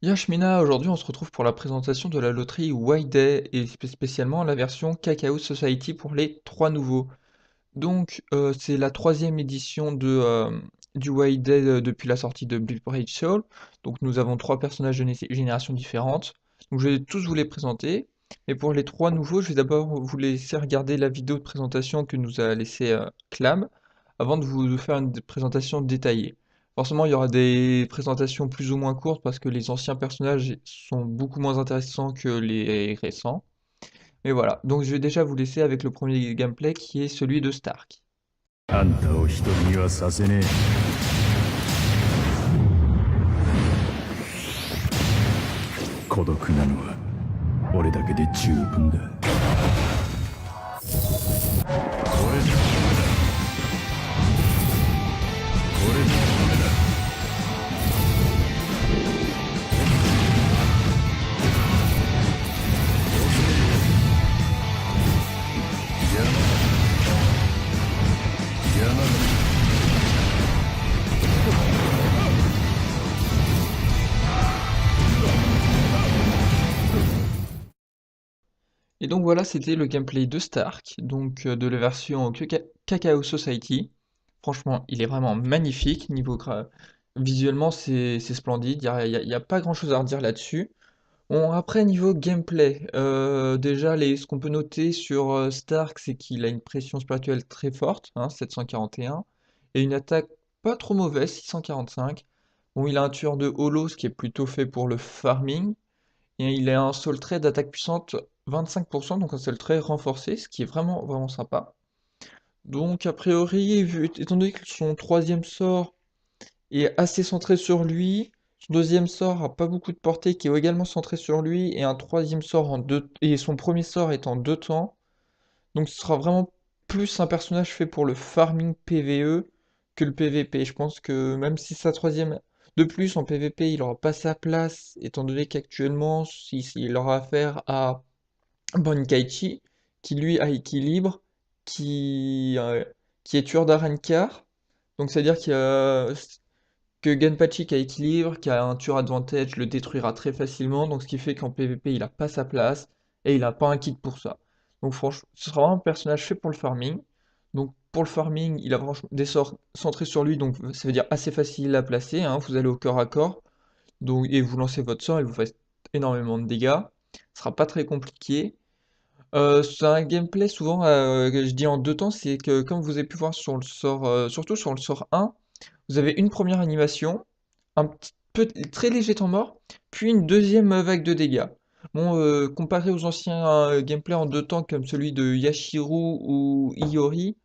Yashmina, aujourd'hui on se retrouve pour la présentation de la loterie White Day et spécialement la version Cacao Society pour les trois nouveaux. Donc c'est la troisième édition du White Day depuis la sortie de Blue Bridge Soul. Donc nous avons trois personnages de générations différentes. Donc je vais tous vous les présenter. Et pour les trois nouveaux, je vais d'abord vous laisser regarder la vidéo de présentation que nous a laissé Clam avant de vous faire une présentation détaillée. Forcément, il y aura des présentations plus ou moins courtes parce que les anciens personnages sont beaucoup moins intéressants que les récents. Mais voilà, donc je vais déjà vous laisser avec le premier gameplay qui est celui de Stark. あんたを一人にはさせねえ。孤独なのは俺だけで十分だ。これでダメだ。これでダメだ。邪魔だ。邪魔だ。Et donc voilà, c'était le gameplay de Stark, donc de la version Cacao Society. Franchement, il est vraiment magnifique, visuellement c'est splendide, y a pas grand-chose à redire là-dessus. Bon, après, niveau gameplay, déjà, ce qu'on peut noter sur Stark, c'est qu'il a une pression spirituelle très forte, hein, 741, et une attaque pas trop mauvaise, 645. Bon, il a un tueur de holo, ce qui est plutôt fait pour le farming, et il a un soul trade d'attaque puissante 25%, donc un soul trade renforcé, ce qui est vraiment, vraiment sympa. Donc, a priori, étant donné que son troisième sort est assez centré sur lui. Son deuxième sort a pas beaucoup de portée, qui est également centré sur lui, et un troisième sort et son premier sort est en deux temps. Donc ce sera vraiment plus un personnage fait pour le farming PvE que le PvP. Je pense que même si sa troisième de plus en PvP, il aura pas sa place, étant donné qu'actuellement, il aura affaire à Bonkaichi, qui lui a équilibre, qui, euh, qui est tueur d'Arankar. Donc c'est-à-dire que Genpachi qui a équilibre, qui a un tueur advantage, le détruira très facilement, donc ce qui fait qu'en PvP il a pas sa place, et il a pas un kit pour ça. Donc franchement, ce sera vraiment un personnage fait pour le farming. Donc pour le farming, il a vraiment des sorts centrés sur lui, donc ça veut dire assez facile à placer, hein. Vous allez au corps à corps, donc, et vous lancez votre sort, et vous faites énormément de dégâts. Ce sera pas très compliqué. C'est un gameplay souvent, que je dis en deux temps, c'est que comme vous avez pu voir sur le sort, surtout sur le sort 1, vous avez une première animation, un petit peu très léger temps mort, puis une deuxième vague de dégâts. Bon, comparé aux anciens gameplays en deux temps comme celui de Yashiru ou Iori,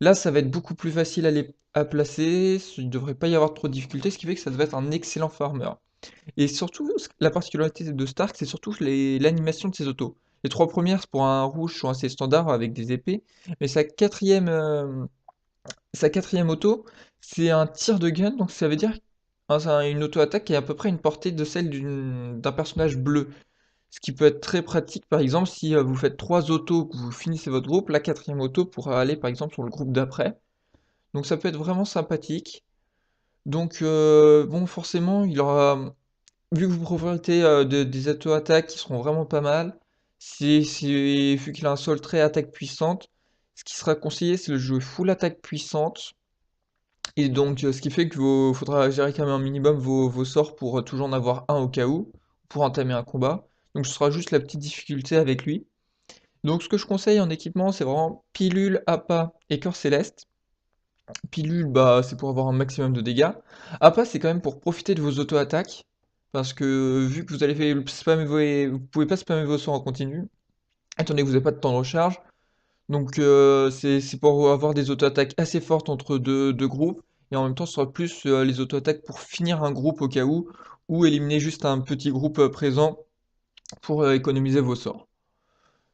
là ça va être beaucoup plus facile à placer, il ne devrait pas y avoir trop de difficultés, ce qui fait que ça devrait être un excellent farmer. Et surtout, la particularité de Stark, c'est surtout l'animation de ses autos. Les trois premières pour un rouge sont assez standards avec des épées, mais sa quatrième auto, c'est un tir de gun, donc ça veut dire c'est une auto-attaque qui a à peu près une portée de celle d'un personnage bleu. Ce qui peut être très pratique, par exemple, si vous faites trois autos, que vous finissez votre groupe, la quatrième auto pourra aller, par exemple, sur le groupe d'après. Donc ça peut être vraiment sympathique. Donc, bon, forcément, vu que vous profitez des auto-attaques qui seront vraiment pas mal, vu qu'il a un sol très attaque puissante, ce qui sera conseillé, c'est de jouer full attaque puissante. Et donc, ce qui fait que faudra gérer quand même un minimum vos sorts pour toujours en avoir un au cas où, pour entamer un combat. Donc, ce sera juste la petite difficulté avec lui. Donc, ce que je conseille en équipement, c'est vraiment pilule, appât et cœur céleste. Pilule, bah, c'est pour avoir un maximum de dégâts. Appât, c'est quand même pour profiter de vos auto-attaques. Parce que vu que vous pouvez pas spammer vos sorts en continu, étant donné que vous n'avez pas de temps de recharge, donc c'est pour avoir des auto-attaques assez fortes entre deux groupes, et en même temps ce sera plus les auto-attaques pour finir un groupe au cas où, ou éliminer juste un petit groupe présent pour économiser vos sorts.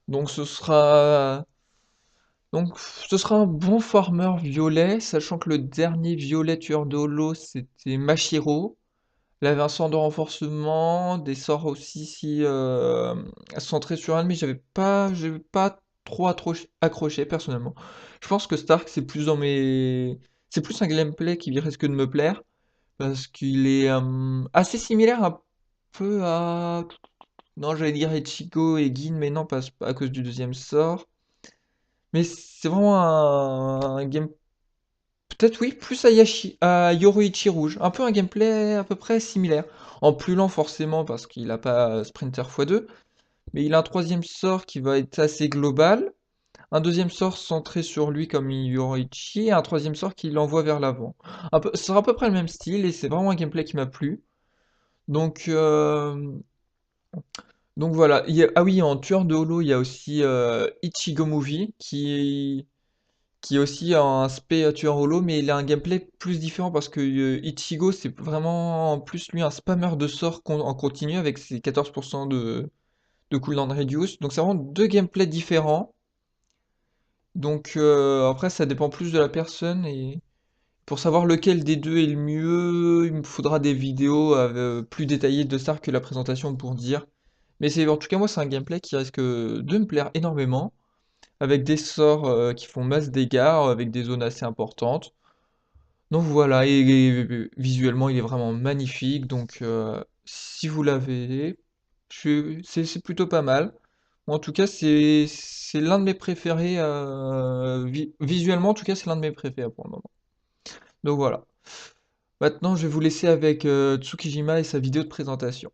Donc ce sera un bon farmer violet, sachant que le dernier violet tueur de holo c'était Mashiro. Il avait un sort de renforcement, des sorts aussi si centrés sur un, mais j'avais pas trop accroché personnellement. Je pense que Stark c'est plus un gameplay qui risque de me plaire parce qu'il est assez similaire peu à... Non, j'allais dire Ichigo et Gin, mais non, pas à cause du deuxième sort. Mais c'est vraiment un game... Peut-être oui, plus à, à Yoruichi Rouge. Un peu un gameplay à peu près similaire. En plus lent forcément, parce qu'il n'a pas Sprinter x2. Mais il a un troisième sort qui va être assez global. Un deuxième sort centré sur lui comme Yoruichi. Et un troisième sort qui l'envoie vers l'avant. Ce sera à peu près le même style, et c'est vraiment un gameplay qui m'a plu. Donc, euh, Donc voilà, ah oui, en tueur de holo, il y a aussi Ichigo Movie, qui est aussi un spé tueur holo, mais il a un gameplay plus différent parce que Ichigo, c'est vraiment plus lui un spammer de sorts en continu avec ses 14% de cooldown reduce. Donc c'est vraiment deux gameplays différents. Donc après, ça dépend plus de la personne, et pour savoir lequel des deux est le mieux, il me faudra des vidéos plus détaillées de Star que la présentation pour dire. Mais en tout cas, moi, c'est un gameplay qui risque de me plaire énormément, avec des sorts qui font masse dégâts, avec des zones assez importantes. Donc voilà, et visuellement, il est vraiment magnifique. Donc si vous l'avez, c'est plutôt pas mal. Moi, en tout cas, c'est l'un de mes préférés. Visuellement, en tout cas, c'est l'un de mes préférés pour le moment. Donc voilà. Maintenant, je vais vous laisser avec Tsukijima et sa vidéo de présentation.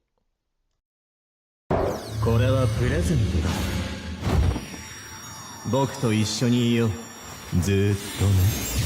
これはプレゼントだ。僕と一緒にいよう。ずーっとね。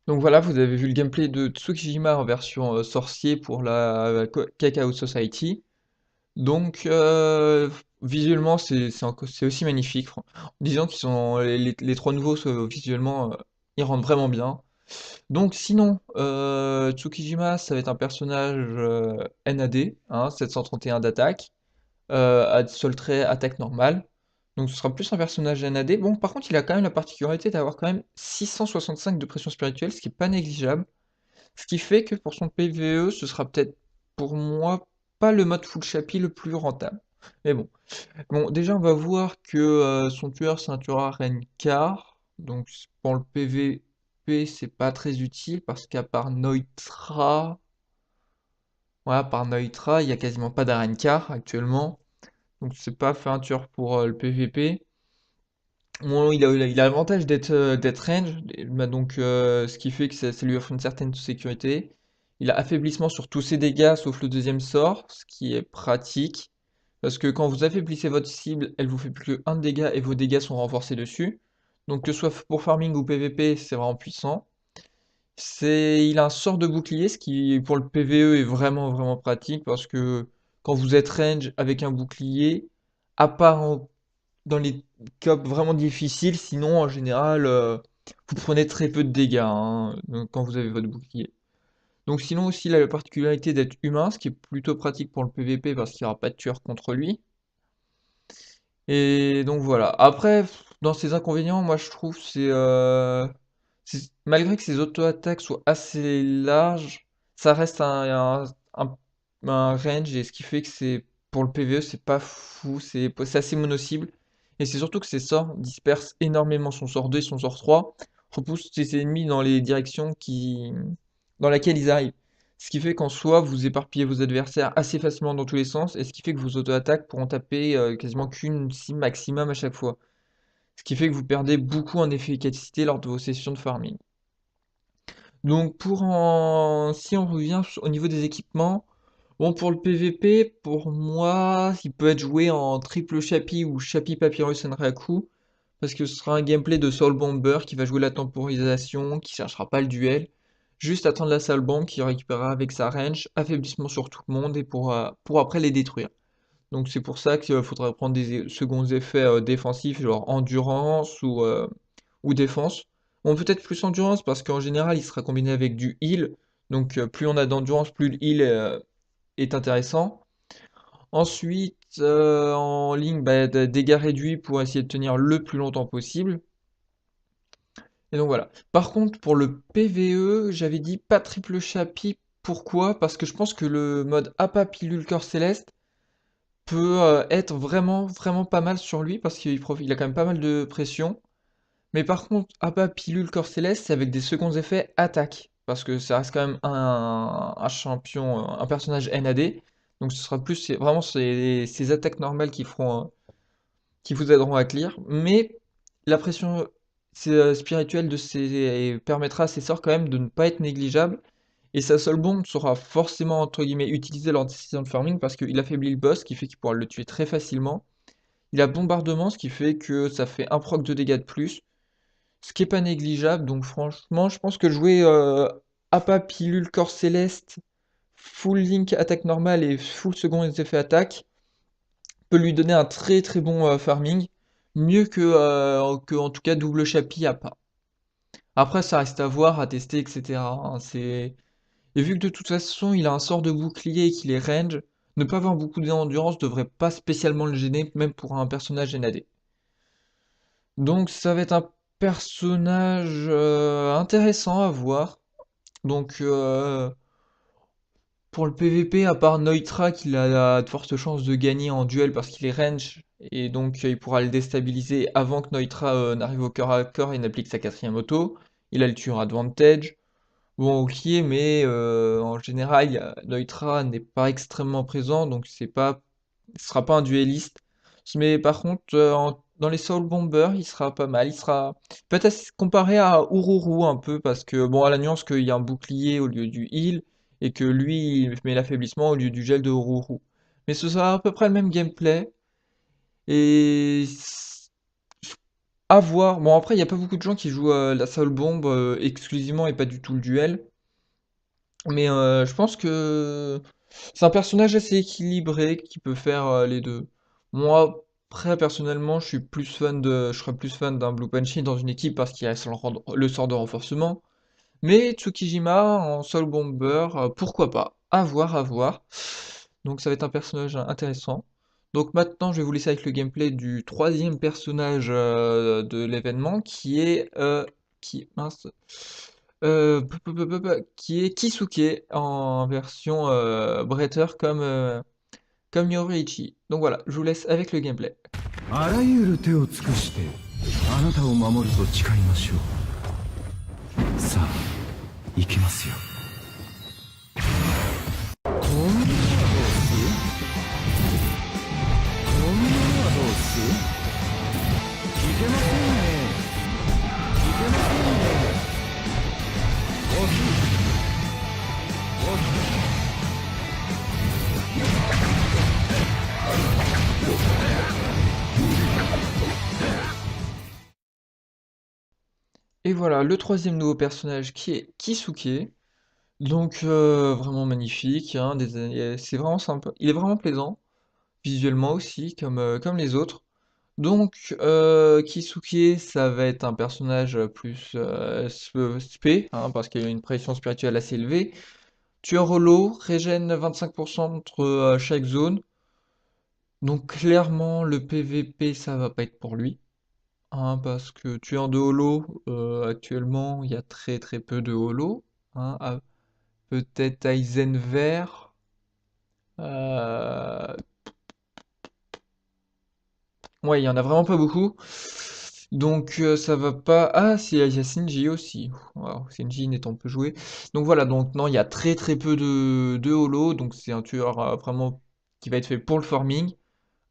Donc voilà, vous avez vu le gameplay de Tsukijima en version sorcier pour la Kakao Society. Donc visuellement, c'est aussi magnifique. Disons qu'ils sont les trois nouveaux visuellement, ils rendent vraiment bien. Donc sinon, Tsukijima, ça va être un personnage NAD, hein, 731 d'attaque, à seul trait attaque normale. Donc ce sera plus un personnage NAD. Bon, par contre, il a quand même la particularité d'avoir quand même 665 de pression spirituelle, ce qui est pas négligeable. Ce qui fait que pour son PvE, ce sera peut-être pour moi pas le mode full chapi le plus rentable. Mais bon. Bon, déjà on va voir que son tueur c'est un tueur à Renkar. Donc pour le PvP c'est pas très utile parce qu'à part Neutra, ouais, à part Neutra, il y a quasiment pas d'Arenkar actuellement. Donc c'est pas fait un tueur pour le PvP. Bon, il a l'avantage d'être range, bah, donc ce qui fait que ça lui offre une certaine sécurité. Il a affaiblissement sur tous ses dégâts sauf le deuxième sort, ce qui est pratique. Parce que quand vous affaiblissez votre cible, elle vous fait plus que 1 de dégâts et vos dégâts sont renforcés dessus. Donc que ce soit pour farming ou PvP, c'est vraiment puissant. Il a un sort de bouclier, ce qui pour le PvE est vraiment vraiment pratique parce que quand vous êtes range avec un bouclier, à part dans les cas vraiment difficiles, sinon en général, vous prenez très peu de dégâts hein, donc, quand vous avez votre bouclier. Donc sinon aussi il a la particularité d'être humain, ce qui est plutôt pratique pour le PvP parce qu'il n'y aura pas de tueur contre lui. Et donc voilà. Après, dans ses inconvénients, moi je trouve malgré que ses auto-attaques soient assez larges, ça reste un range, et ce qui fait que c'est pour le PvE, c'est pas fou, c'est assez mono-cible. Et c'est surtout que ses sorts dispersent énormément. Son sort 2 et son sort 3 repoussent ses ennemis dans les directions dans laquelle ils arrivent. Ce qui fait qu'en soi, vous éparpillez vos adversaires assez facilement dans tous les sens, et ce qui fait que vos auto-attaques pourront taper quasiment qu'une cible maximum à chaque fois. Ce qui fait que vous perdez beaucoup en efficacité lors de vos sessions de farming. Donc si on revient au niveau des équipements, bon pour le PVP, pour moi, il peut être joué en triple Chapi ou Chapi Papyrus Enraku, parce que ce sera un gameplay de Soul Bomber qui va jouer la temporisation, qui cherchera pas le duel, juste attendre la Soul Bomb qui récupérera avec sa range, affaiblissement sur tout le monde et pour après les détruire. Donc c'est pour ça qu'il faudra prendre des seconds effets défensifs, genre endurance ou défense. Bon, peut-être plus endurance parce qu'en général il sera combiné avec du heal. Donc plus on a d'endurance, plus le heal est intéressant. Ensuite, en ligne, bah, dégâts réduits pour essayer de tenir le plus longtemps possible. Et donc voilà. Par contre, pour le PVE, j'avais dit pas triple chapi. Pourquoi? Parce que je pense que le mode APA pilule cœur céleste peut être vraiment, vraiment pas mal sur lui parce il a quand même pas mal de pression. Mais par contre, APA pilule corps céleste, c'est avec des seconds effets attaque. Parce que ça reste quand même un champion, un personnage NAD. Donc ce sera plus vraiment ces attaques normales qui vous aideront à clear. Mais la pression spirituelle permettra à ces sorts quand même de ne pas être négligeable. Et sa seule bombe sera forcément entre guillemets utilisée lors des sessions de farming parce qu'il affaiblit le boss, ce qui fait qu'il pourra le tuer très facilement. Il a bombardement, ce qui fait que ça fait un proc de dégâts de plus. Ce qui est pas négligeable, donc franchement, je pense que jouer APA, pilule, corps céleste, full link attaque normale et full second effet attaque peut lui donner un très très bon farming, mieux que en tout cas double chapi APA. Après, ça reste à voir, à tester, etc. hein, Et vu que de toute façon, il a un sort de bouclier et qu'il est range, ne pas avoir beaucoup d'endurance devrait pas spécialement le gêner, même pour un personnage NAD. Donc ça va être un personnage intéressant à voir. Donc pour le PVP, à part Neutra qu'il a de fortes chances de gagner en duel parce qu'il est range, et donc il pourra le déstabiliser avant que Neutra n'arrive au cœur à cœur et n'applique sa quatrième auto. Il a le tueur advantage. Bon ok, mais en général, Neutra n'est pas extrêmement présent, donc ce sera pas un dueliste. Mais par contre, dans les Soul Bombers, il sera pas mal. Il sera peut-être comparé à Ururu un peu, parce que, bon, à la nuance qu'il y a un bouclier au lieu du heal, et que lui, il met l'affaiblissement au lieu du gel de Ururu. Mais ce sera à peu près le même gameplay, et à voir. Bon, après, il n'y a pas beaucoup de gens qui jouent la Soul Bomb exclusivement et pas du tout le duel. Mais je pense que c'est un personnage assez équilibré qui peut faire les deux. Moi, après, personnellement, je serais plus fan d'un Blue Punchy dans une équipe parce qu'il a le sort de renforcement. Mais Tsukijima en Soul Bomber, pourquoi pas? À voir, à voir. Donc ça va être un personnage intéressant. Donc maintenant, je vais vous laisser avec le gameplay du troisième personnage de l'événement mince, qui est Kisuke en version Bretter comme Yoruichi. Donc voilà, je vous laisse avec le gameplay. あらゆる手を尽くしてあなたを守ると誓いましょう。さあ行きますよ。こんなのはどうすこんなのはどうすいけませんね。いけませんね。おひおひ Et voilà, le troisième nouveau personnage qui est Kisuke. Donc vraiment magnifique, hein, c'est vraiment sympa. Il est vraiment plaisant, visuellement aussi, comme les autres. Donc Kisuke, ça va être un personnage plus spé, hein, parce qu'il a une pression spirituelle assez élevée. Tueur holo, régène 25% entre chaque zone. Donc clairement, le PVP, ça va pas être pour lui. Hein, parce que tueur de holo, actuellement, il y a très très peu de holo. Hein, peut-être Heisenver. euh, Ouais, il y en a vraiment pas beaucoup. Donc ça va pas. Ah, si, il y a Shinji aussi. Wow, Shinji n'étant peu joué. Donc voilà, donc non, il y a très très peu de holo. Donc c'est un tueur vraiment qui va être fait pour le farming.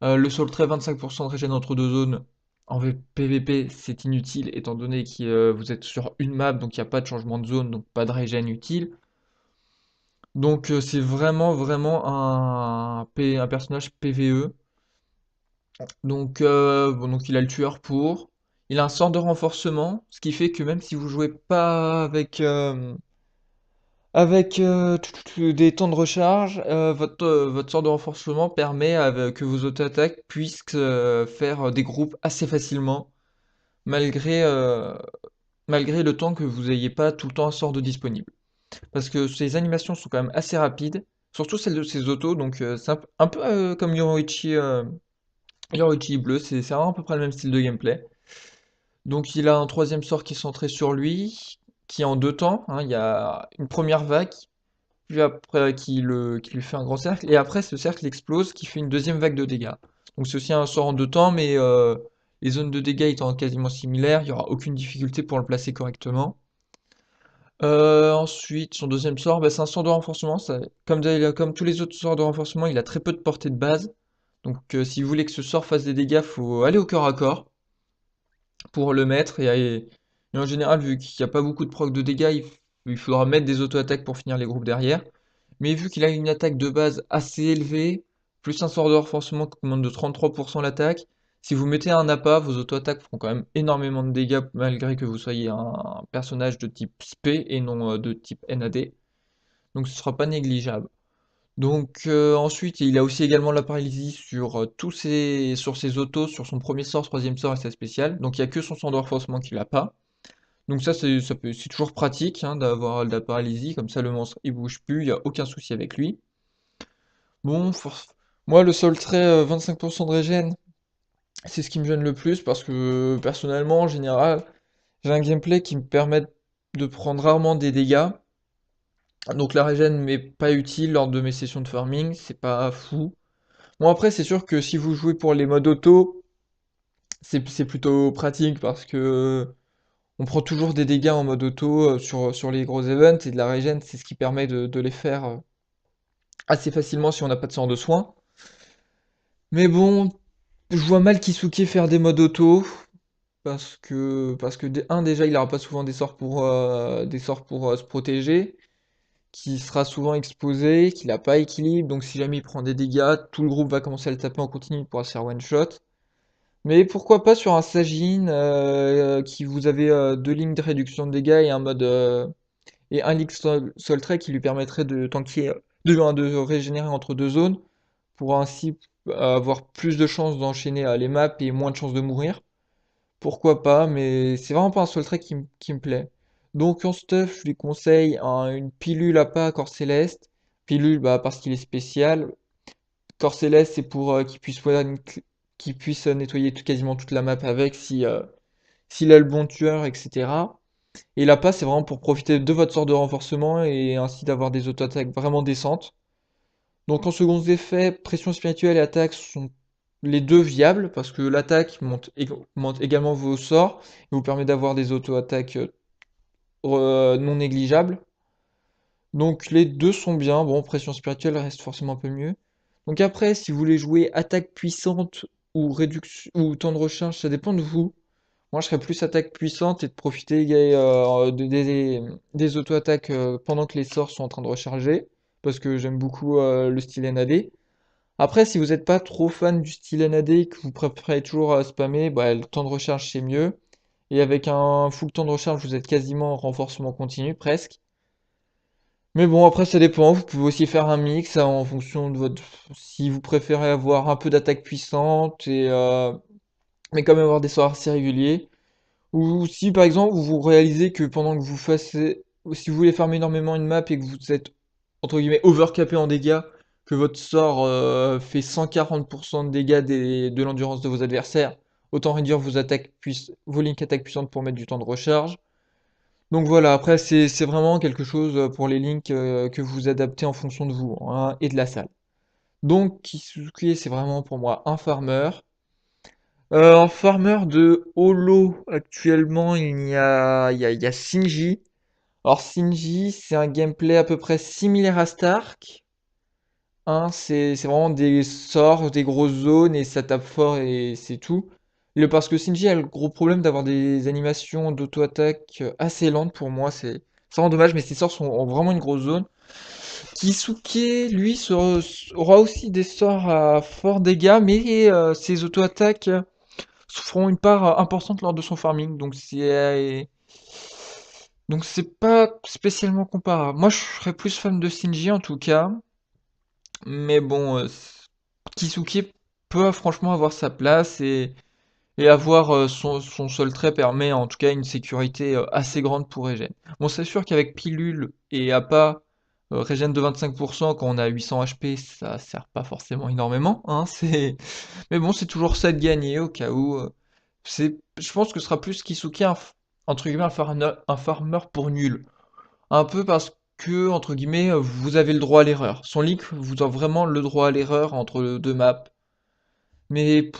Le sol trait 25% de régène entre deux zones. En PVP, c'est inutile étant donné que vous êtes sur une map, donc il n'y a pas de changement de zone, donc pas de régène utile. Donc c'est vraiment vraiment un personnage PVE. Donc, bon, donc il a le tueur pour. Il a un sort de renforcement, ce qui fait que même si vous jouez pas avec des temps de recharge, votre sort de renforcement permet que vos auto-attaques puissent faire des groupes assez facilement, malgré, malgré le temps que vous n'ayez pas tout le temps un sort de disponible. parce que ses animations sont quand même assez rapides, surtout celle de ses autos, donc c'est un peu comme Yoruichi bleu, c'est vraiment à peu près le même style de gameplay. Donc il a un troisième sort qui est centré sur lui, qui est en deux temps, hein. Il y a une première vague, puis après qui lui fait un grand cercle, et après ce cercle explose, qui fait une deuxième vague de dégâts. Donc c'est aussi un sort en deux temps, mais les zones de dégâts étant quasiment similaires, il n'y aura aucune difficulté pour le placer correctement. Ensuite, son deuxième sort, bah, c'est un sort de renforcement. Comme tous les autres sorts de renforcement, il a très peu de portée de base. Donc si vous voulez que ce sort fasse des dégâts, faut aller au corps à corps pour le mettre. Et en général, vu qu'il n'y a pas beaucoup de proc de dégâts, il faudra mettre des auto-attaques pour finir les groupes derrière. Mais vu qu'il a une attaque de base assez élevée, plus un sort de renforcement qui augmente de 33% l'attaque, si vous mettez un appât, vos auto-attaques feront quand même énormément de dégâts malgré que vous soyez un personnage de type SP et non de type NAD. Donc ce sera pas négligeable. Donc ensuite, il a aussi également la paralysie sur sur ses autos, sur son premier sort, troisième sort et sa spéciale. Donc il n'y a que son sort de renforcement qu'il n'a pas. Donc c'est toujours pratique, hein, d'avoir de la paralysie, comme ça le monstre il bouge plus, il n'y a aucun souci avec lui. Bon, moi le seul trait 25% de régène, c'est ce qui me gêne le plus parce que personnellement en général, j'ai un gameplay qui me permet de prendre rarement des dégâts. Donc la régène m'est pas utile lors de mes sessions de farming, c'est pas fou. Bon après c'est sûr que si vous jouez pour les modes auto, c'est plutôt pratique parce que on prend toujours des dégâts en mode auto sur les gros events et de la régène c'est ce qui permet de les faire assez facilement si on n'a pas de sort de soin. Mais bon, je vois mal Kisuke faire des modes auto parce que déjà il aura pas souvent des sorts pour se protéger, qui sera souvent exposé, qu'il a pas équilibre, donc si jamais il prend des dégâts, tout le groupe va commencer à le taper en continu, il pourra se faire one shot. Mais pourquoi pas sur un Sagine qui vous avez deux lignes de réduction de dégâts et et un League Soul Trait qui lui permettrait de tanker de régénérer entre deux zones pour ainsi avoir plus de chances d'enchaîner les maps et moins de chances de mourir. Pourquoi pas, mais c'est vraiment pas un Soul Trait qui me plaît. Donc en stuff, je lui conseille une pilule à pas à corps céleste. Pilule bah, parce qu'il est spécial. Corps céleste, c'est pour qu'il puisse nettoyer quasiment toute la map avec s'il a le bon tueur, etc. Et la passe, c'est vraiment pour profiter de votre sort de renforcement et ainsi d'avoir des auto-attaques vraiment décentes. Donc en seconds effets, pression spirituelle et attaque sont les deux viables parce que l'attaque monte également vos sorts et vous permet d'avoir des auto-attaques non négligeables. Donc les deux sont bien. Bon, pression spirituelle reste forcément un peu mieux. Donc après, si vous voulez jouer attaque puissante ou réduction ou temps de recharge, ça dépend de vous. Moi, je serais plus attaque puissante et de profiter des auto-attaques pendant que les sorts sont en train de recharger, parce que j'aime beaucoup le style NAD. Après, si vous n'êtes pas trop fan du style NAD et que vous préférez toujours spammer, bah, le temps de recharge c'est mieux. Et avec un full temps de recharge, vous êtes quasiment en renforcement continu, presque. Mais bon, après, ça dépend. Vous pouvez aussi faire un mix hein, en fonction de votre. Si vous préférez avoir un peu d'attaque puissante mais quand même avoir des sorts assez réguliers. Ou si par exemple vous réalisez que pendant que si vous voulez farmer énormément une map et que vous êtes entre guillemets overcapé en dégâts, que votre sort fait 140% de dégâts de l'endurance de vos adversaires, autant réduire vos links attaques puissantes pour mettre du temps de recharge. Donc voilà, après c'est vraiment quelque chose pour les links que vous adaptez en fonction de vous hein, et de la salle. Donc Kisuke c'est vraiment pour moi un farmer. En farmer de holo, actuellement, il y a Shinji. Alors, Shinji, c'est un gameplay à peu près similaire à Stark. Hein, c'est vraiment des sorts, des grosses zones et ça tape fort et c'est tout. Parce que Shinji a le gros problème d'avoir des animations d'auto-attaque assez lentes pour moi. C'est vraiment dommage, mais ses sorts ont vraiment une grosse zone. Kisuke, lui, aura aussi des sorts à fort dégâts, mais ses auto-attaques feront une part importante lors de son farming. Donc c'est pas spécialement comparable. Moi, je serais plus fan de Shinji en tout cas, mais bon, Kisuke peut franchement avoir sa place Et avoir son seul trait permet en tout cas une sécurité assez grande pour Regen. Bon, c'est sûr qu'avec pilule et APA, Regen de 25% quand on a 800 HP, ça sert pas forcément énormément, hein, Mais bon, c'est toujours ça de gagner au cas où. Je pense que ce sera plus Kisuke entre guillemets un farmer pour nul. Un peu parce que, entre guillemets, vous avez le droit à l'erreur. Son leak vous a vraiment le droit à l'erreur entre deux maps. Mais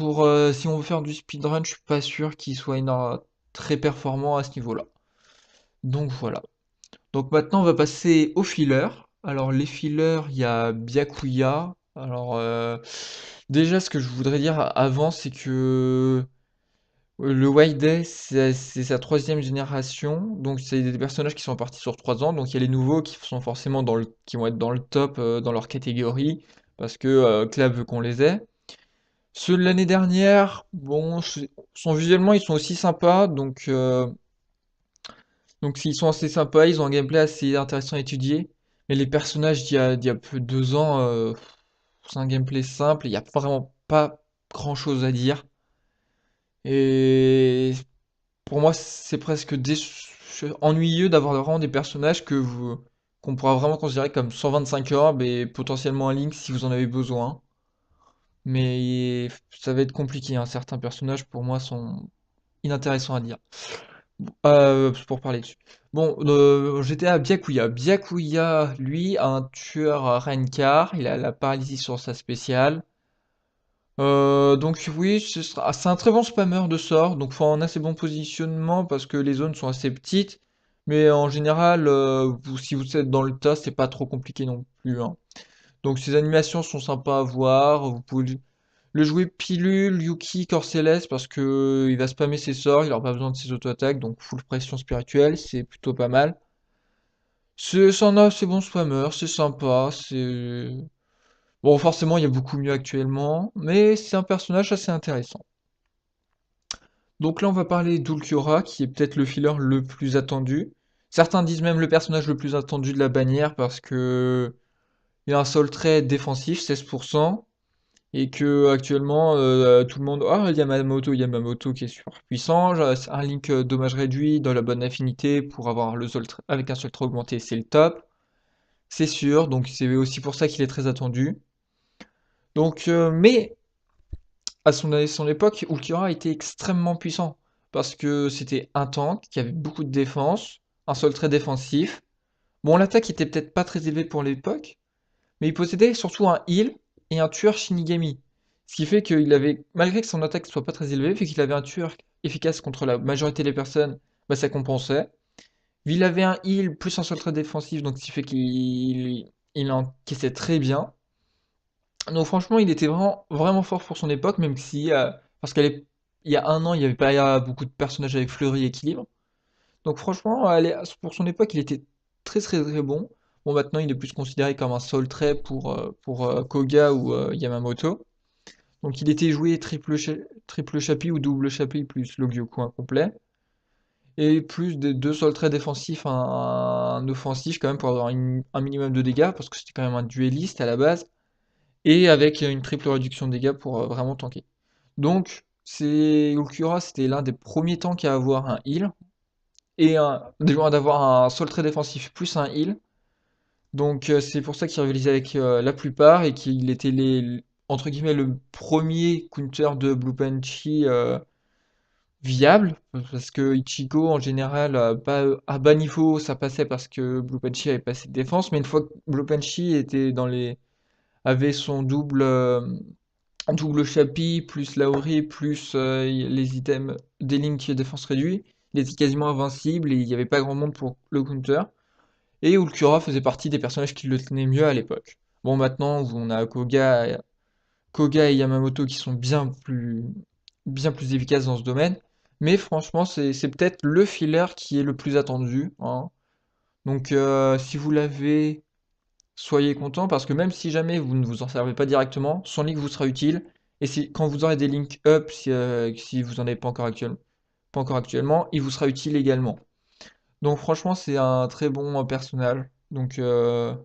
si on veut faire du speedrun, je suis pas sûr qu'il soit très performant à ce niveau-là. Donc voilà. Donc maintenant, on va passer aux fillers. Alors les fillers, il y a Byakuya. Alors déjà, ce que je voudrais dire avant, c'est que le White Day, c'est sa troisième génération. Donc c'est des personnages qui sont partis sur 3 ans. Donc il y a les nouveaux qui sont forcément qui vont être dans le top dans leur catégorie parce que Clav veut qu'on les ait. Ceux de l'année dernière, bon, sont visuellement, ils sont aussi sympas, donc s'ils sont assez sympas, ils ont un gameplay assez intéressant à étudier. Mais les personnages d'il y a peu de 2 ans, c'est un gameplay simple, il n'y a vraiment pas grand-chose à dire. Et pour moi, c'est presque ennuyeux d'avoir vraiment des personnages qu'on pourra vraiment considérer comme 125 orbes et potentiellement un Link si vous en avez besoin. Mais ça va être compliqué, hein. Certains personnages pour moi sont inintéressants à dire. Pour parler dessus. Bon, j'étais à Byakuya. Byakuya, lui, a un tueur à Renkar. Il a la paralysie sur sa spéciale. Donc oui, c'est un très bon spammer de sorts. Donc faut un assez bon positionnement parce que les zones sont assez petites. Mais en général, si vous êtes dans le tas, c'est pas trop compliqué non plus, hein. Donc ces animations sont sympas à voir. Vous pouvez le jouer pilule, Yuki, corps céleste, parce que il va spammer ses sorts, il aura pas besoin de ses auto-attaques, donc full pression spirituelle, c'est plutôt pas mal. C'en a, c'est bon spammer, c'est sympa, c'est... Bon, forcément, il y a beaucoup mieux actuellement, mais c'est un personnage assez intéressant. Donc là, on va parler d'Ulquiorra, qui est peut-être le filler le plus attendu. Certains disent même le personnage le plus attendu de la bannière, parce que il a un seul trait défensif, 16%. Et que actuellement tout le monde Yamamoto qui est super puissant, un Link dommage réduit dans la bonne affinité pour avoir avec un seul trait augmenté, c'est le top, c'est sûr, donc c'est aussi pour ça qu'il est très attendu. Donc mais à son époque, Ulquiorra était extrêmement puissant parce que c'était un tank qui avait beaucoup de défense, un seul trait défensif. Bon, l'attaque était peut-être pas très élevée pour l'époque, mais il possédait surtout un heal et un tueur Shinigami. Ce qui fait qu'il avait, malgré que son attaque soit pas très élevée, vu qu'il avait un tueur efficace contre la majorité des personnes, bah ça compensait. Il avait un heal plus un seul trait défensif, donc ce qui fait qu'il encaissait très bien. Donc franchement, il était vraiment, vraiment fort pour son époque, même si, parce qu'il y a 1 an, il n'y avait pas beaucoup de personnages avec Fleury équilibre. Donc franchement, pour son époque, il était très très très bon. Bon, maintenant, il est plus considéré comme un seul trait pour Koga ou Yamamoto. Donc il était joué triple chapi ou double chapi plus le Gyuku incomplet. Et plus des deux seuls traits défensifs, un offensif quand même pour avoir un minimum de dégâts, parce que c'était quand même un dueliste à la base. Et avec une triple réduction de dégâts pour vraiment tanker. Donc, Ulquiorra, c'était l'un des premiers tanks à avoir un heal d'avoir un seul trait défensif plus un heal. Donc c'est pour ça qu'il rivalisait avec la plupart et qu'il était entre guillemets le premier counter de Blue Punchy viable. Parce que Ichigo en général à bas niveau ça passait parce que Blue Punchy avait pas assez de défense. Mais une fois que Blue Punchy avait son double chapi, plus Laori, plus les items des Link défense réduit, il était quasiment invincible et il n'y avait pas grand monde pour le counter. Et Ulquiorra faisait partie des personnages qui le tenaient mieux à l'époque. Bon, maintenant, on a Koga et Yamamoto qui sont bien plus efficaces dans ce domaine. Mais franchement, c'est peut-être le filler qui est le plus attendu, hein. Donc, si vous l'avez, soyez content parce que même si jamais vous ne vous en servez pas directement, son link vous sera utile. Et quand vous aurez des links up, si vous n'en avez pas encore actuellement, il vous sera utile également. Donc franchement, c'est un très bon personnage. Donc dans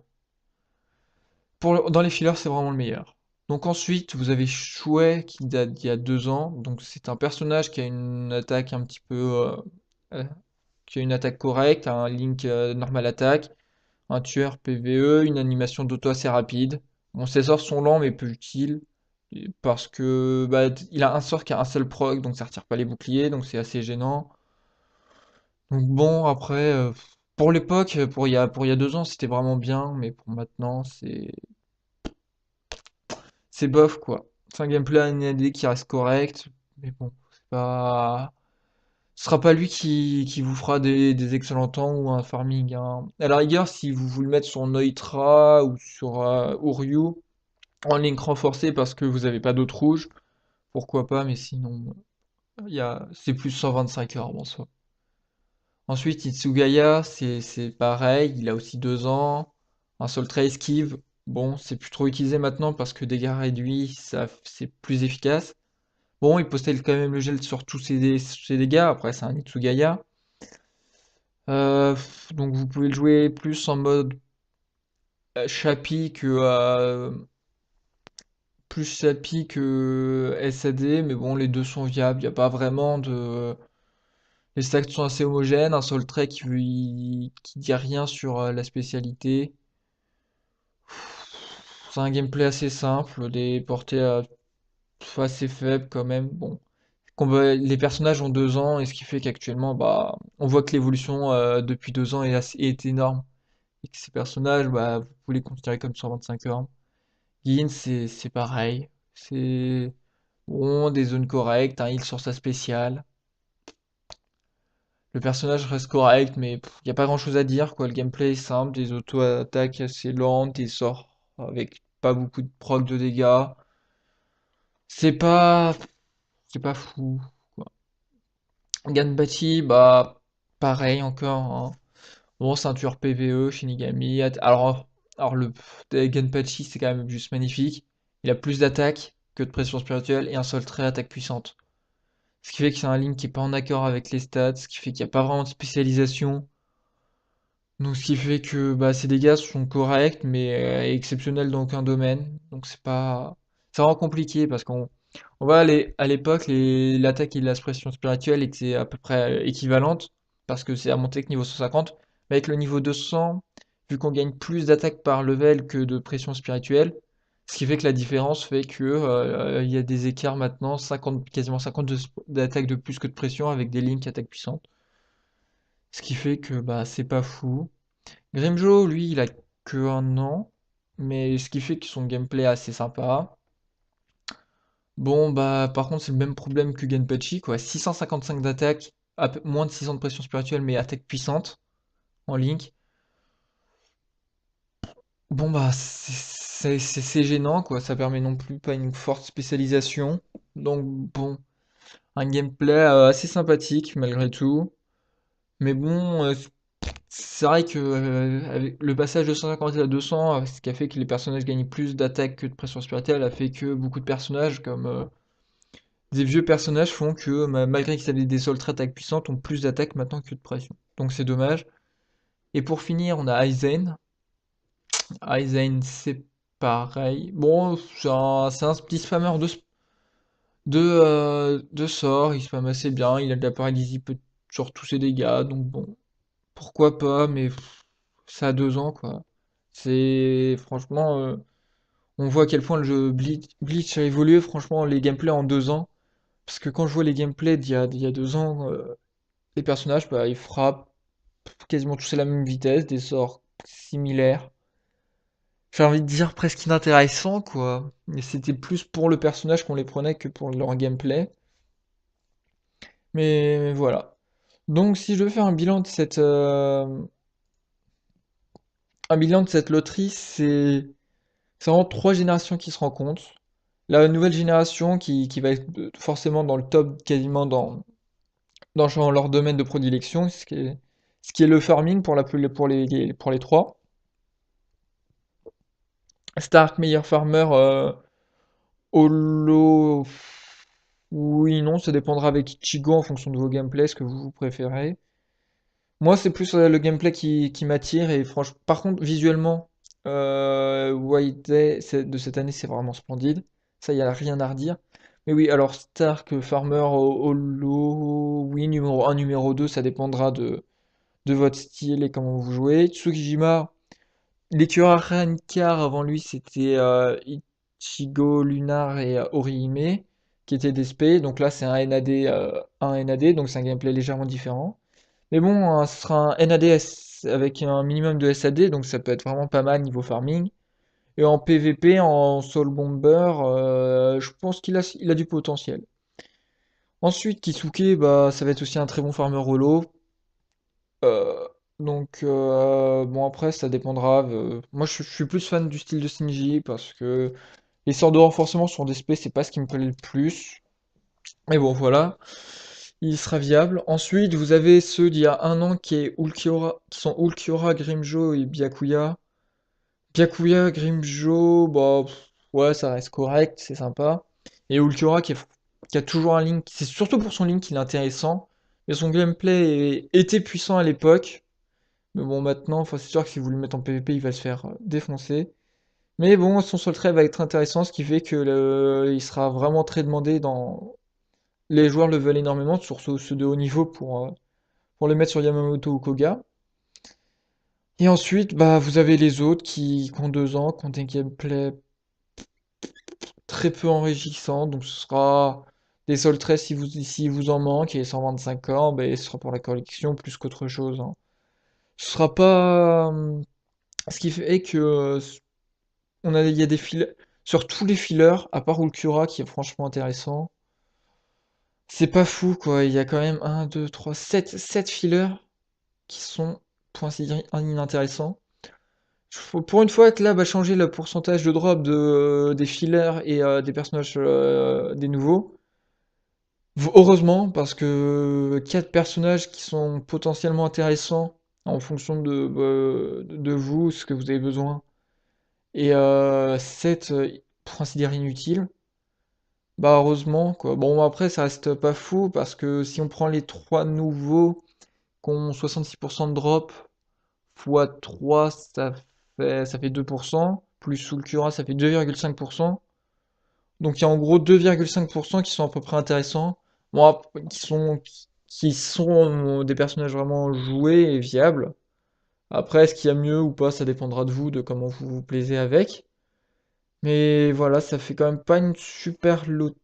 les fillers, c'est vraiment le meilleur. Donc ensuite, vous avez Shuei qui date d'il y a 2 ans. Donc c'est un personnage qui a une attaque un petit peu, euh, qui a une attaque correcte, un Link normal attaque, un tueur PvE, une animation d'auto assez rapide. Bon, ses sorts sont lents mais peu utiles. Parce que bah, il a un sort qui a un seul proc, donc ça retire pas les boucliers, donc c'est assez gênant. Donc bon, après, pour l'époque, pour il y a 2 ans, c'était vraiment bien, mais pour maintenant, c'est bof, quoi. C'est un gameplay année qui reste correct, mais bon, c'est pas... Ce sera pas lui qui vous fera des excellents temps ou un farming, hein. À la rigueur, si vous voulez le mettre sur Neutra ou sur Uryu, en link renforcé parce que vous avez pas d'autres rouges, pourquoi pas, mais sinon, c'est plus 125 heures en soi. Ensuite, Itsugaya, c'est pareil, il a aussi 2 ans. Un seul trait esquive. Bon, c'est plus trop utilisé maintenant parce que dégâts réduits, ça, c'est plus efficace. Bon, il possède quand même le gel sur tous ses dégâts. Après, c'est un Itsugaya. Donc, vous pouvez le jouer plus en mode Chapi que plus Chapi que SAD, mais bon, les deux sont viables. Il n'y a pas vraiment de. Les stacks sont assez homogènes, un seul trait qui dit rien sur la spécialité. C'est un gameplay assez simple, des portées assez faibles quand même. Bon, les personnages ont 2 ans, et ce qui fait qu'actuellement, bah, on voit que l'évolution depuis 2 ans est énorme. Et que ces personnages, bah, vous pouvez les considérer comme 125 heures. Yin, c'est pareil. C'est bon, des zones correctes, un heal sur sa spéciale. Le personnage reste correct, mais il n'y a pas grand-chose à dire, quoi. Le gameplay est simple, des auto-attaques assez lentes, des sorts avec pas beaucoup de proc de dégâts. C'est pas, c'est pas fou, quoi. Ganbachi, bah, pareil encore, hein. Bon, ceinture PvE, Shinigami. Alors Ganbachi, c'est quand même juste magnifique. Il a plus d'attaque que de pression spirituelle et un seul trait attaque puissante. Ce qui fait que c'est un Link qui est pas en accord avec les stats, ce qui fait qu'il n'y a pas vraiment de spécialisation. Donc ce qui fait que bah, ces dégâts sont corrects, mais exceptionnels dans aucun domaine. Donc c'est vraiment compliqué parce on voit à l'époque, l'attaque et la pression spirituelle étaient à peu près équivalentes, parce que c'est à monter que niveau 150. Mais avec le niveau 200, vu qu'on gagne plus d'attaque par level que de pression spirituelle, ce qui fait que la différence fait que il y a des écarts maintenant, 50, quasiment 50 d'attaque de plus que de pression avec des lignes qui attaquent puissantes. Ce qui fait que bah c'est pas fou. Grimjo, lui, il a que 1 an, mais ce qui fait que son gameplay est assez sympa. Bon, bah, par contre, c'est le même problème que Genpachi, quoi. 655 d'attaque, moins de 600 de pression spirituelle, mais attaque puissante en Link. Bon, bah, c'est gênant, quoi. Ça permet non plus pas une forte spécialisation. Donc, bon, un gameplay assez sympathique, malgré tout. Mais bon, c'est vrai que avec le passage de 150 à 200, ce qui a fait que les personnages gagnent plus d'attaque que de pression spirituelle, a fait que beaucoup de personnages, comme des vieux personnages, font que malgré qu'ils avaient des sols très attaques puissantes, ont plus d'attaque maintenant que de pression. Donc c'est dommage. Et pour finir, on a Aizen. Aizen, c'est pareil. Bon, c'est un petit spammer de sorts, il spamme assez bien, il a de la paralysie sur tous ses dégâts, donc bon, pourquoi pas, mais ça a 2 ans, quoi. C'est franchement, on voit à quel point le jeu Bleach a évolué, franchement, les gameplays en 2 ans. Parce que quand je vois les gameplays d'il y a 2 ans, les personnages, bah, ils frappent quasiment tous à la même vitesse, des sorts similaires. J'ai envie de dire presque inintéressants, quoi. Et c'était plus pour le personnage qu'on les prenait que pour leur gameplay. Mais voilà. Donc si je devais faire un bilan de cette loterie, c'est vraiment 3 générations qui se rencontrent. La nouvelle génération qui va être forcément dans le top quasiment dans leur domaine de prédilection, ce qui est le farming pour les trois. Stark, meilleur farmer, Holo, oui, non, ça dépendra avec Ichigo en fonction de vos gameplays, ce que vous préférez. Moi, c'est plus le gameplay qui m'attire et franchement, par contre, visuellement, White Day de cette année, c'est vraiment splendide. Ça, il n'y a rien à redire. Mais oui, alors Stark, Farmer, Holo, oui, numéro un, numéro 2, ça dépendra de votre style et comment vous jouez. Tsukijima, l'écureuil Rankar avant lui, c'était Ichigo, Lunar et Orihime, qui étaient des spé. Donc là, c'est un NAD, donc c'est un gameplay légèrement différent. Mais bon, hein, ce sera un NADS avec un minimum de SAD, donc ça peut être vraiment pas mal niveau farming. Et en PVP, en Soul Bomber, je pense qu'il a du potentiel. Ensuite, Kisuke, bah, ça va être aussi un très bon farmer holo. Euh, bon, après, ça dépendra. Moi, je suis plus fan du style de Shinji parce que les sorts de renforcement sur des spés, c'est pas ce qui me plaît le plus. Mais bon, voilà. Il sera viable. Ensuite, vous avez ceux d'il y a un an qui sont Ulquiorra, Grimjo et Byakuya. Byakuya, Grimjo, bah ouais, ça reste correct, c'est sympa. Et Ulquiorra qui a toujours un link, c'est surtout pour son link qu'il est intéressant. Mais son gameplay était puissant à l'époque. Mais bon, maintenant, enfin, c'est sûr que si vous le mettez en PvP, il va se faire défoncer. Mais bon, son seul trait va être intéressant, ce qui fait que il sera vraiment très demandé dans. Les joueurs le veulent énormément, surtout ceux de haut niveau pour les mettre sur Yamamoto ou Koga. Et ensuite, bah, vous avez les autres qui ont 2 ans, qui ont des gameplays très peu enrichissants. Donc ce sera des Soul Traits si vous en manque, et 125 ans, bah, ce sera pour la collection plus qu'autre chose, hein. Ce sera pas. Ce qui fait que il y a des fillers. Sur tous les fillers, à part Ulcura qui est franchement intéressant, c'est pas fou quoi. Il y a quand même un 2 3 7 fillers qui sont, pour ainsi dire, inintéressants. Pour une fois, Club a changé le pourcentage de drop des fillers et des personnages des nouveaux. Heureusement, parce que 4 personnages qui sont potentiellement intéressants en fonction de vous, ce que vous avez besoin, et 7, pour ainsi dire, inutiles, bah heureusement, quoi. Bon, après, ça reste pas fou, parce que si on prend les 3 nouveaux qui ont 66% de drop, fois 3 ça fait 2%, plus Sulcura, ça fait 2,5%. Donc il y a en gros 2,5% qui sont à peu près intéressants. Bon, qui sont des personnages vraiment joués et viables. Après, est-ce qu'il y a mieux ou pas, ça dépendra de vous, de comment vous vous plaisez avec. Mais voilà, ça fait quand même pas une super lot.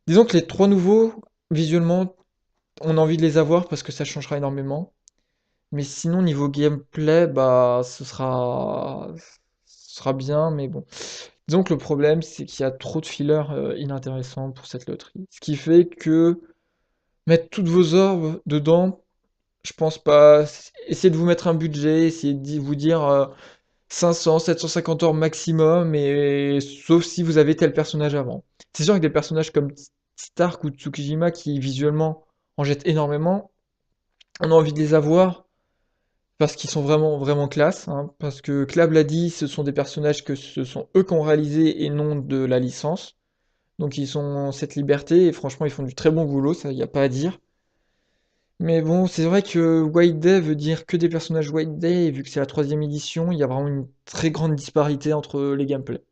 Disons que les 3 nouveaux, visuellement, on a envie de les avoir parce que ça changera énormément. Mais sinon, niveau gameplay, bah, ce sera bien, mais bon. Disons que le problème, c'est qu'il y a trop de fillers inintéressants pour cette loterie. Ce qui fait que mettre toutes vos orbes dedans, je pense pas. Essayez de vous mettre un budget, essayez de vous dire 500, 750 orbes maximum, et sauf si vous avez tel personnage avant. C'est sûr que des personnages comme Stark ou Tsukijima qui visuellement en jettent énormément, on a envie de les avoir parce qu'ils sont vraiment, vraiment classe, hein, parce que Clab l'a dit, ce sont des personnages que ce sont eux qui ont réalisé et non de la licence. Donc ils ont cette liberté et franchement ils font du très bon boulot, ça y a pas à dire. Mais bon, c'est vrai que White Day veut dire que des personnages White Day, et vu que c'est la troisième édition, il y a vraiment une très grande disparité entre les gameplays.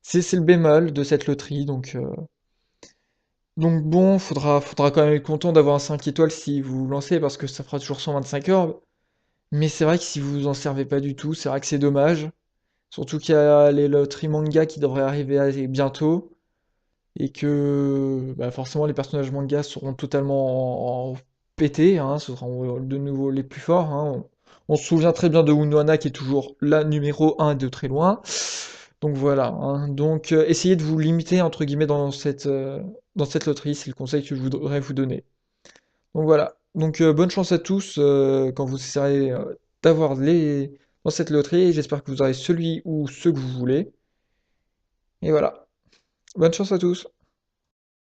C'est le bémol de cette loterie, donc bon, faudra quand même être content d'avoir un 5 étoiles si vous vous lancez, parce que ça fera toujours 125 orbes. Mais c'est vrai que si vous vous en servez pas du tout, c'est vrai que c'est dommage. Surtout qu'il y a les loteries manga qui devraient arriver bientôt. Et que bah, forcément les personnages manga seront totalement pétés, hein, ce seront de nouveau les plus forts, hein. On se souvient très bien de Unohana qui est toujours la numéro un de très loin. Donc voilà, hein. Donc essayez de vous limiter entre guillemets dans cette loterie, c'est le conseil que je voudrais vous donner. Donc voilà. Donc bonne chance à tous quand vous essayerez d'avoir les dans cette loterie. J'espère que vous aurez celui ou ceux que vous voulez. Et voilà. Bonne chance à tous.